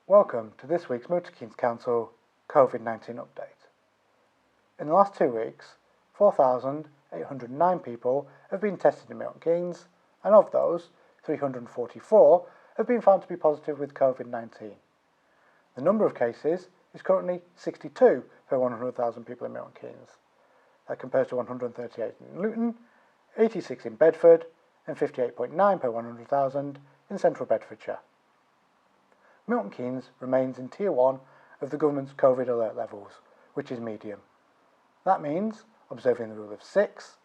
Welcome to this week's Milton Keynes Council COVID-19 update. In the last 2 weeks, 4,809 people have been tested in Milton Keynes, and of those, 344 have been found to be positive with COVID-19. The number of cases is currently 62 per 100,000 people in Milton Keynes. That compares to 138 in Luton, 86 in Bedford, and 58.9 per 100,000 in Central Bedfordshire. Milton Keynes remains in Tier 1 of the government's COVID alert levels, which is medium. That means observing the rule of 6,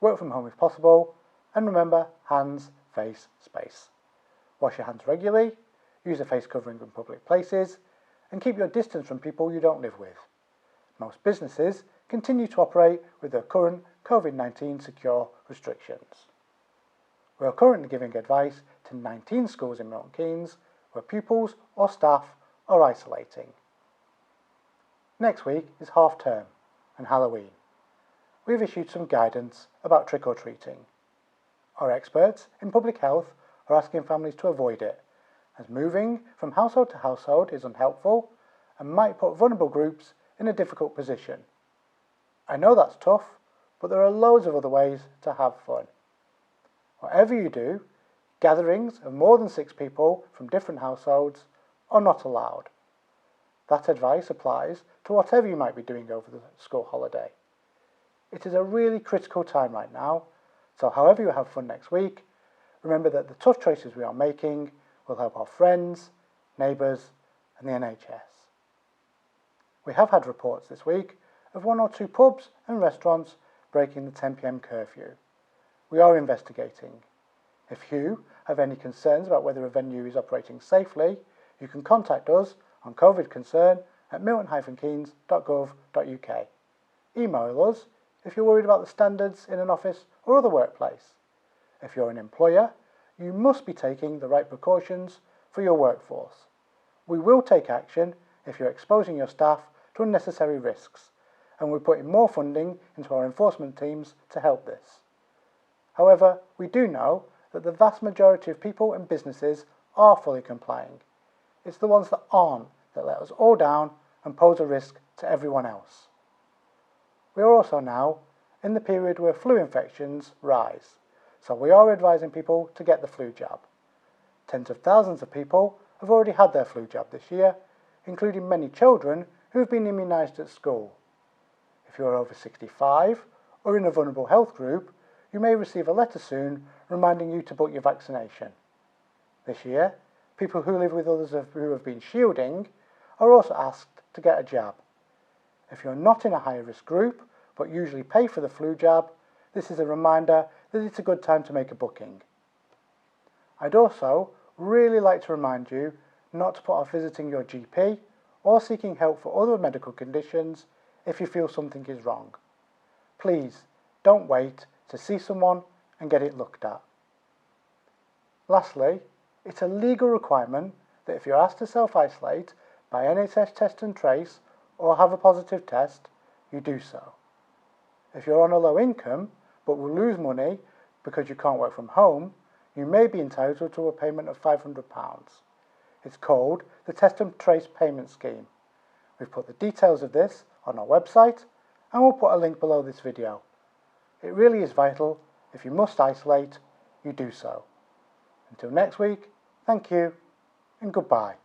work from home if possible, and remember hands, face, space. Wash your hands regularly, use a face covering in public places, and keep your distance from people you don't live with. Most businesses continue to operate with their current COVID-19 secure restrictions. We are currently giving advice to 19 schools in Milton Keynes where pupils or staff are isolating. Next week is half term and Halloween. We've issued some guidance about trick-or-treating. Our experts in public health are asking families to avoid it, as moving from household to household is unhelpful and might put vulnerable groups in a difficult position. I know that's tough, but there are loads of other ways to have fun. Whatever you do, gatherings of more than 6 people from different households are not allowed. That advice applies to whatever you might be doing over the school holiday. It is a really critical time right now, so however you have fun next week, remember that the tough choices we are making will help our friends, neighbours and the NHS. We have had reports this week of 1 or 2 pubs and restaurants breaking the 10 p.m. curfew. We are investigating. If you have any concerns about whether a venue is operating safely, you can contact us on covidconcern@milton-keynes.gov.uk. Email us if you're worried about the standards in an office or other workplace. If you're an employer, you must be taking the right precautions for your workforce. We will take action if you're exposing your staff to unnecessary risks, and we're putting more funding into our enforcement teams to help this. However, we do know that the vast majority of people and businesses are fully complying. It's the ones that aren't that let us all down and pose a risk to everyone else. We are also now in the period where flu infections rise, so we are advising people to get the flu jab. Tens of thousands of people have already had their flu jab this year, including many children who have been immunised at school. If you are over 65 or in a vulnerable health group, you may receive a letter soon reminding you to book your vaccination. This year, people who live with others who have been shielding are also asked to get a jab. If you're not in a high-risk group, but usually pay for the flu jab, this is a reminder that it's a good time to make a booking. I'd also really like to remind you not to put off visiting your GP or seeking help for other medical conditions if you feel something is wrong. Please, don't wait to see someone and get it looked at. Lastly, it's a legal requirement that if you're asked to self-isolate by NHS Test and Trace or have a positive test, you do so. If you're on a low income but will lose money because you can't work from home, you may be entitled to a payment of £500. It's called the Test and Trace Payment Scheme. We've put the details of this on our website and we'll put a link below this video. It really is vital. If you must isolate, you do so. Until next week, thank you and goodbye.